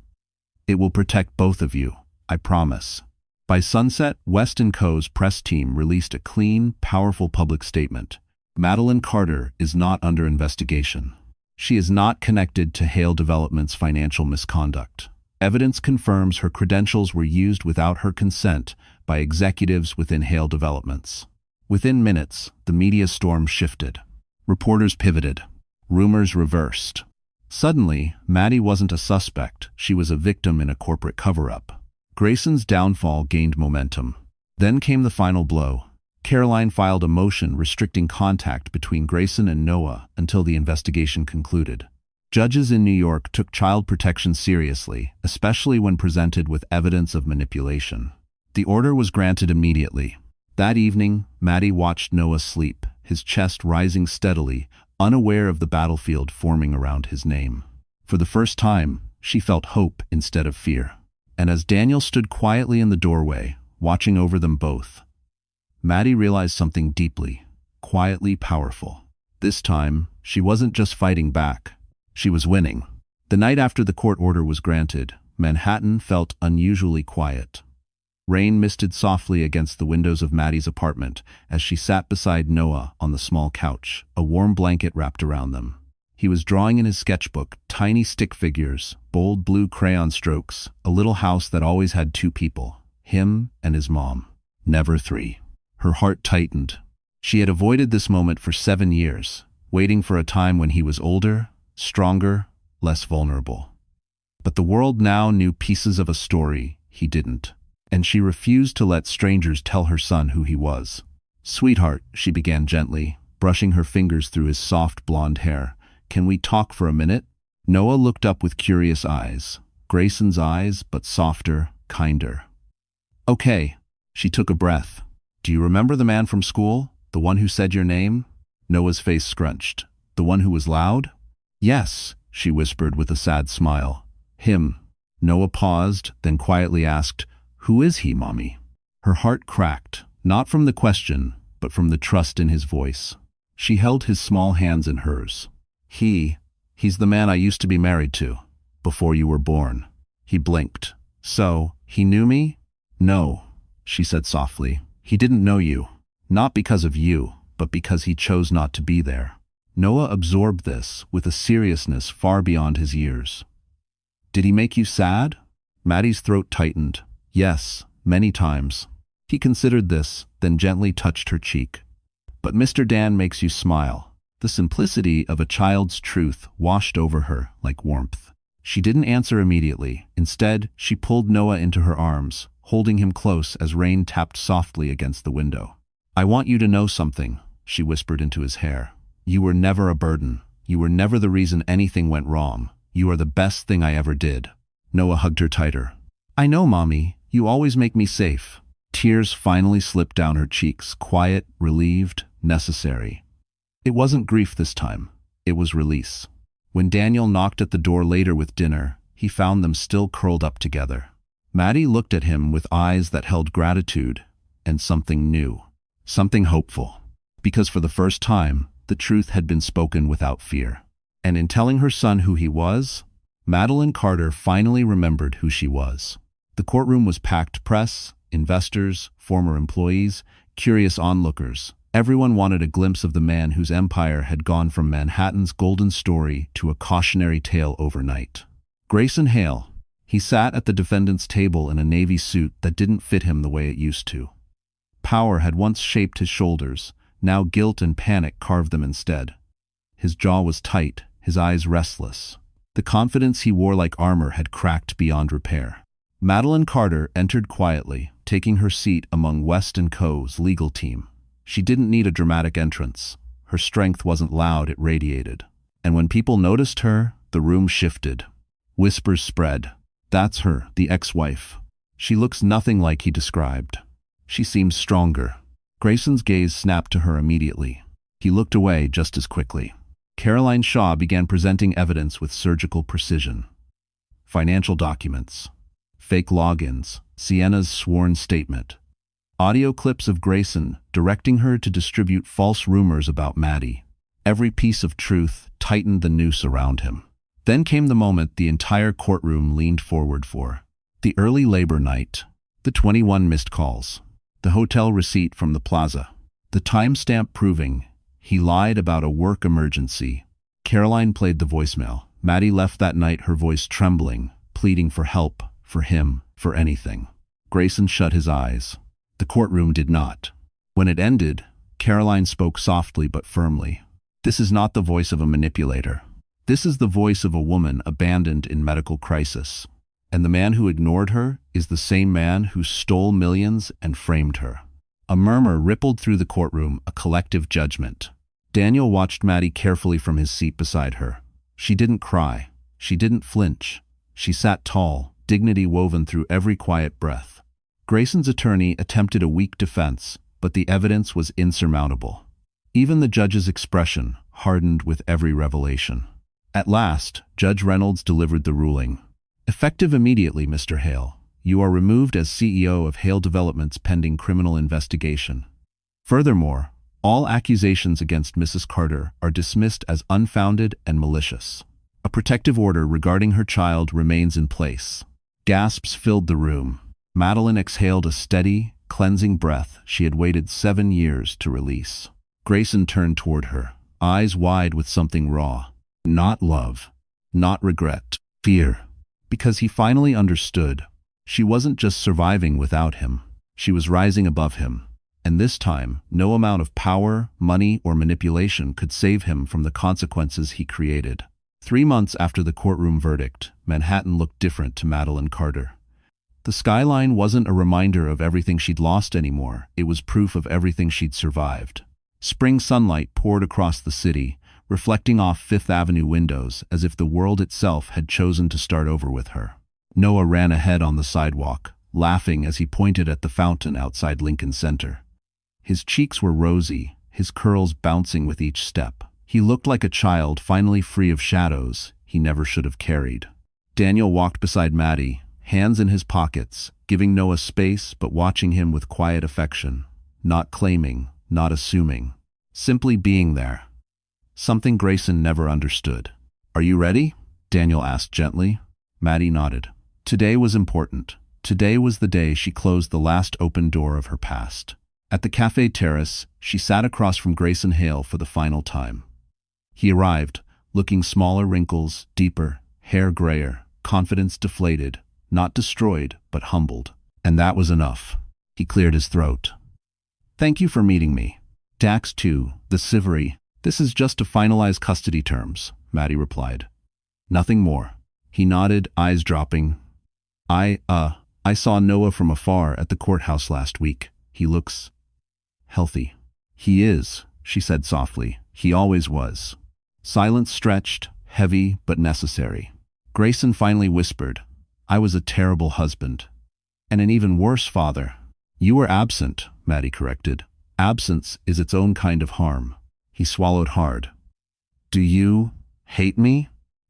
It will protect both of you, I promise. By sunset, West & Co.'s press team released a clean, powerful public statement. Madeline Carter is not under investigation. She is not connected to Hale Development's financial misconduct. Evidence confirms her credentials were used without her consent by executives within Hale Developments. Within minutes, the media storm shifted. Reporters pivoted. Rumors reversed. Suddenly, Maddie wasn't a suspect, she was a victim in a corporate cover-up. Grayson's downfall gained momentum. Then came the final blow. Caroline filed a motion restricting contact between Grayson and Noah until the investigation concluded. Judges in New York took child protection seriously, especially when presented with evidence of manipulation. The order was granted immediately. That evening, Maddie watched Noah sleep, his chest rising steadily, unaware of the battlefield forming around his name. For the first time, she felt hope instead of fear. And as Daniel stood quietly in the doorway, watching over them both, Maddie realized something deeply, quietly powerful. This time, she wasn't just fighting back. She was winning. The night after the court order was granted, Manhattan felt unusually quiet. Rain misted softly against the windows of Maddie's apartment as she sat beside Noah on the small couch, a warm blanket wrapped around them. He was drawing in his sketchbook, tiny stick figures, bold blue crayon strokes, a little house that always had two people, him and his mom, never three. Her heart tightened. She had avoided this moment for 7 years, waiting for a time when he was older, stronger, less vulnerable. But the world now knew pieces of a story he didn't, and she refused to let strangers tell her son who he was. Sweetheart, she began gently, brushing her fingers through his soft blonde hair, can we talk for a minute? Noah looked up with curious eyes, Grayson's eyes, but softer, kinder. Okay, she took a breath. Do you remember the man from school? The one who said your name? Noah's face scrunched. The one who was loud? Yes, she whispered with a sad smile. Him. Noah paused, then quietly asked, who is he, Mommy? Her heart cracked, not from the question, but from the trust in his voice. She held his small hands in hers. He's the man I used to be married to, before you were born. He blinked. So, he knew me? No, she said softly. He didn't know you. Not because of you, but because he chose not to be there. Noah absorbed this with a seriousness far beyond his years. Did he make you sad? Maddie's throat tightened. Yes, many times. He considered this, then gently touched her cheek. But Mr. Dan makes you smile. The simplicity of a child's truth washed over her like warmth. She didn't answer immediately. Instead, she pulled Noah into her arms, holding him close as rain tapped softly against the window. I want you to know something, she whispered into his hair. You were never a burden. You were never the reason anything went wrong. You are the best thing I ever did. Noah hugged her tighter. I know, Mommy. You always make me safe. Tears finally slipped down her cheeks, quiet, relieved, necessary. It wasn't grief this time. It was release. When Daniel knocked at the door later with dinner, he found them still curled up together. Maddie looked at him with eyes that held gratitude and something new, something hopeful. Because for the first time, the truth had been spoken without fear. And in telling her son who he was, Madeline Carter finally remembered who she was. The courtroom was packed. Press, investors, former employees, curious onlookers. Everyone wanted a glimpse of the man whose empire had gone from Manhattan's golden story to a cautionary tale overnight. Grayson Hale. He sat at the defendant's table in a navy suit that didn't fit him the way it used to. Power had once shaped his shoulders, now guilt and panic carved them instead. His jaw was tight, his eyes restless. The confidence he wore like armor had cracked beyond repair. Madeline Carter entered quietly, taking her seat among West & Co.'s legal team. She didn't need a dramatic entrance. Her strength wasn't loud, it radiated. And when people noticed her, the room shifted. Whispers spread. That's her, the ex-wife. She looks nothing like he described. She seems stronger. Grayson's gaze snapped to her immediately. He looked away just as quickly. Caroline Shaw began presenting evidence with surgical precision. Financial documents, fake logins, Sienna's sworn statement, audio clips of Grayson directing her to distribute false rumors about Maddie. Every piece of truth tightened the noose around him. Then came the moment the entire courtroom leaned forward for. The early labor night, the 21 missed calls, the hotel receipt from the plaza, the timestamp proving he lied about a work emergency. Caroline played the voicemail. Maddie left that night, her voice trembling, pleading for help, for him, for anything. Grayson shut his eyes. The courtroom did not. When it ended, Caroline spoke softly but firmly. This is not the voice of a manipulator. This is the voice of a woman abandoned in medical crisis. And the man who ignored her is the same man who stole millions and framed her. A murmur rippled through the courtroom, a collective judgment. Daniel watched Maddie carefully from his seat beside her. She didn't cry. She didn't flinch. She sat tall, dignity woven through every quiet breath. Grayson's attorney attempted a weak defense, but the evidence was insurmountable. Even the judge's expression hardened with every revelation. At last, Judge Reynolds delivered the ruling. Effective immediately, Mr. Hale. You are removed as CEO of Hale Developments pending criminal investigation. Furthermore, all accusations against Mrs. Carter are dismissed as unfounded and malicious. A protective order regarding her child remains in place. Gasps filled the room. Madeline exhaled a steady, cleansing breath she had waited 7 years to release. Grayson turned toward her, eyes wide with something raw. Not love, not regret, fear. Because he finally understood. She wasn't just surviving without him. She was rising above him. And this time, no amount of power, money, or manipulation could save him from the consequences he created. 3 months after the courtroom verdict, Manhattan looked different to Madeline Carter. The skyline wasn't a reminder of everything she'd lost anymore. It was proof of everything she'd survived. Spring sunlight poured across the city, reflecting off Fifth Avenue windows as if the world itself had chosen to start over with her. Noah ran ahead on the sidewalk, laughing as he pointed at the fountain outside Lincoln Center. His cheeks were rosy, his curls bouncing with each step. He looked like a child finally free of shadows he never should have carried. Daniel walked beside Maddie, hands in his pockets, giving Noah space but watching him with quiet affection, not claiming, not assuming, simply being there. Something Grayson never understood. "Are you ready?" Daniel asked gently. Maddie nodded. Today was important. Today was the day she closed the last open door of her past. At the cafe terrace, she sat across from Grayson Hale for the final time. He arrived, looking smaller wrinkles, deeper, hair grayer, confidence deflated, not destroyed, but humbled. And that was enough. He cleared his throat. "Thank you for meeting me. Dax 2, the Civery. This is just to finalize custody terms," Maddie replied. "Nothing more." He nodded, eyes dropping. I saw Noah from afar at the courthouse last week. He looks healthy." "He is," she said softly. "He always was." Silence stretched, heavy but necessary. Grayson finally whispered, "I was a terrible husband. And an even worse father." "You were absent," Maddie corrected. "Absence is its own kind of harm." He swallowed hard. "Do you hate me?"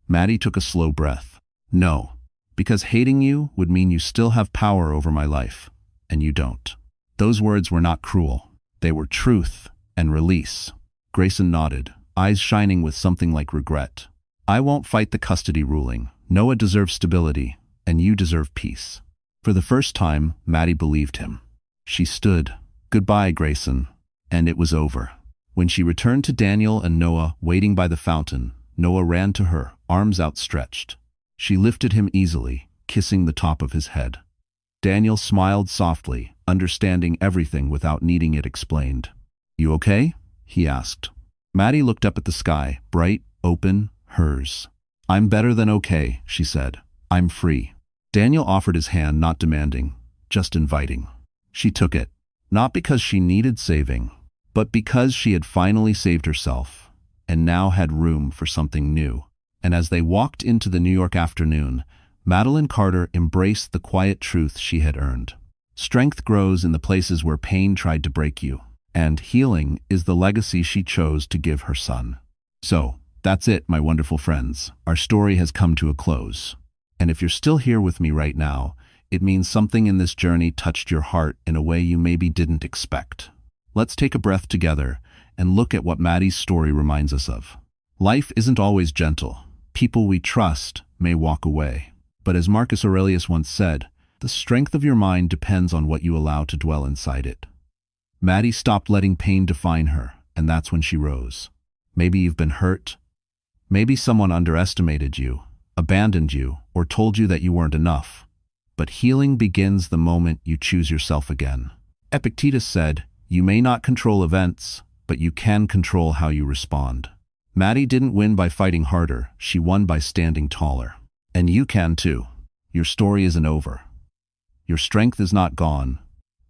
Maddie took a slow breath. "No, because hating you would mean you still have power over my life, and you don't." Those words were not cruel. They were truth and release. Grayson nodded, eyes shining with something like regret. "I won't fight the custody ruling. Noah deserves stability, and you deserve peace." For the first time, Maddie believed him. She stood, "Goodbye, Grayson," and it was over. When she returned to Daniel and Noah waiting by the fountain, Noah ran to her, arms outstretched. She lifted him easily, kissing the top of his head. Daniel smiled softly, understanding everything without needing it explained. "You okay?" he asked. Maddie looked up at the sky, bright, open, hers. "I'm better than okay," she said. "I'm free." Daniel offered his hand, not demanding, just inviting. She took it, not because she needed saving, but because she had finally saved herself, and now had room for something new. And as they walked into the New York afternoon, Madeline Carter embraced the quiet truth she had earned. Strength grows in the places where pain tried to break you, and healing is the legacy she chose to give her son. So, that's it, my wonderful friends. Our story has come to a close. And if you're still here with me right now, it means something in this journey touched your heart in a way you maybe didn't expect. Let's take a breath together and look at what Maddie's story reminds us of. Life isn't always gentle. People we trust may walk away. But as Marcus Aurelius once said, the strength of your mind depends on what you allow to dwell inside it. Maddie stopped letting pain define her, and that's when she rose. Maybe you've been hurt. Maybe someone underestimated you, abandoned you, or told you that you weren't enough. But healing begins the moment you choose yourself again. Epictetus said, "You may not control events, but you can control how you respond." Maddie didn't win by fighting harder, she won by standing taller. And you can too. Your story isn't over. Your strength is not gone.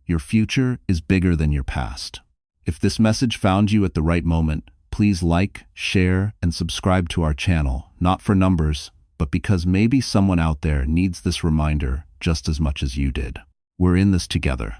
Your future is bigger than your past. If this message found you at the right moment, please like, share, and subscribe to our channel, not for numbers, but because maybe someone out there needs this reminder just as much as you did. We're in this together.